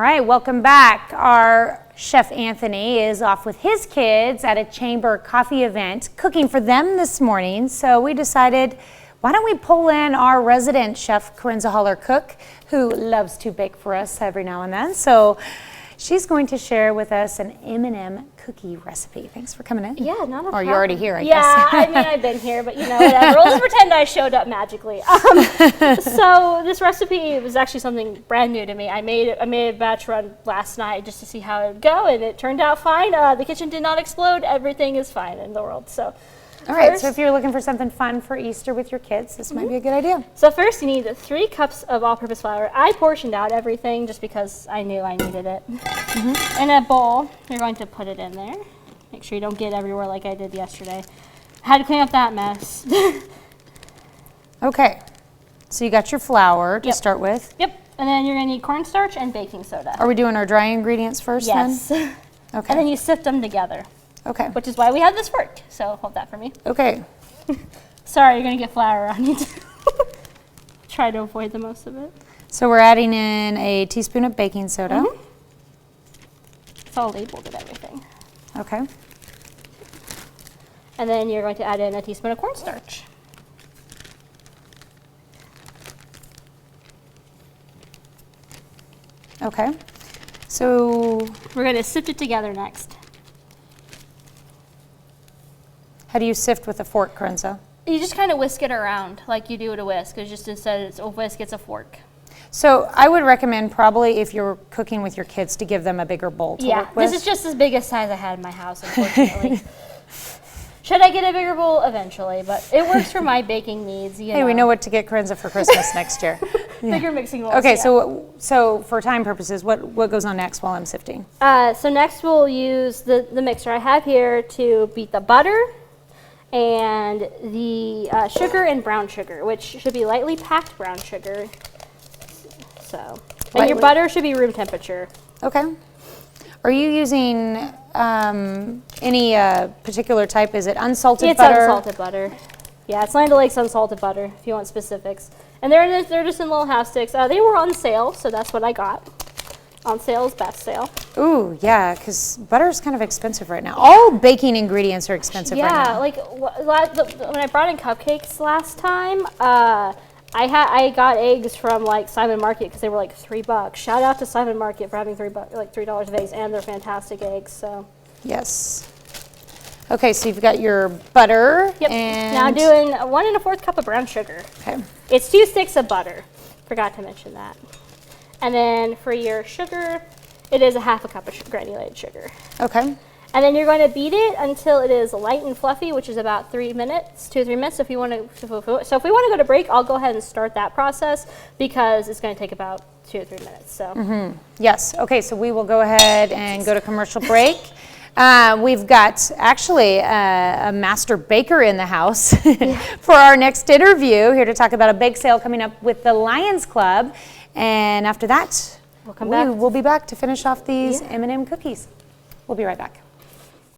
right, welcome back. Our Chef Anthony is off with his kids at a chamber coffee event cooking for them this morning. So we decided, why don't we pull in our resident chef, Corinza Holler-Cook, who loves to bake for us every now and then. So she's going to share with us an M&M cookie recipe. Thanks for coming in. Yeah, not a problem. Or you're already here, I guess. Yeah, I mean, I've been here, but you know, whatever. We'll just pretend I showed up magically. So this recipe was actually something brand new to me. I made a batch run last night just to see how it would go, and it turned out fine. The kitchen did not explode. Everything is fine in the world. So. All right, so if you're looking for something fun for Easter with your kids, this might be a good idea. So first you need 3 cups of all-purpose flour. I portioned out everything just because I knew I needed it. In a bowl, you're going to put it in there. Make sure you don't get everywhere like I did yesterday. I had to clean up that mess. Okay, so you got your flour to start with. Yep, and then you're going to need cornstarch and baking soda. Are we doing our dry ingredients first then? Yes. Okay. And then you sift them together. Okay. Which is why we have this fork. So hold that for me. Okay. Sorry, you're going to get flour on you too. Try to avoid the most of it. So we're adding in a teaspoon of baking soda. It's all labeled and everything. Okay. And then you're going to add in a teaspoon of cornstarch. Okay. So We're going to sift it together next. how do you sift with a fork, Corinza? You just kind of whisk it around like you do with a whisk. It's just instead it's a whisk, it's a fork. So I would recommend probably if you're cooking with your kids to give them a bigger bowl to work with. This is just as big a size I had in my house, unfortunately. Should I get a bigger bowl? Eventually, but it works for my baking needs. Hey, we know what to get Corinza for Christmas next year. Bigger mixing bowls. Okay, yeah. so for time purposes, what goes on next while I'm sifting? So next we'll use the mixer I have here to beat the butter and the sugar and brown sugar, which should be lightly packed brown sugar. So, and your butter should be room temperature. Okay. Are you using any particular type? Is it unsalted butter? It's unsalted butter. Yeah, it's Land O'Lakes unsalted butter if you want specifics. And they're just in little half sticks. They were on sale, so that's what I got. On sale is best sale. Ooh, yeah, because butter is kind of expensive right now. All baking ingredients are expensive right now. Yeah, like when I brought in cupcakes last time, I got eggs from like Simon Market because they were like $3. Shout out to Simon Market for having $3 of eggs, and they're fantastic eggs. So. Yes. Okay, so you've got your butter. Yep. And now I'm doing 1 1/4 cup of brown sugar. Okay. It's 2 sticks of butter. Forgot to mention that. And then for your sugar, it is 1/2 cup of granulated sugar. Okay. And then you're going to beat it until it is light and fluffy, which is about 2 or 3 minutes. If we want to go to break, I'll go ahead and start that process because it's going to take about 2 or 3 minutes. So. Yes. Okay, so we will go ahead and go to commercial break. We've got actually a master baker in the house for our next interview, here to talk about a bake sale coming up with the Lions Club. And after that, we'll be back to finish off these M&M cookies. We'll be right back.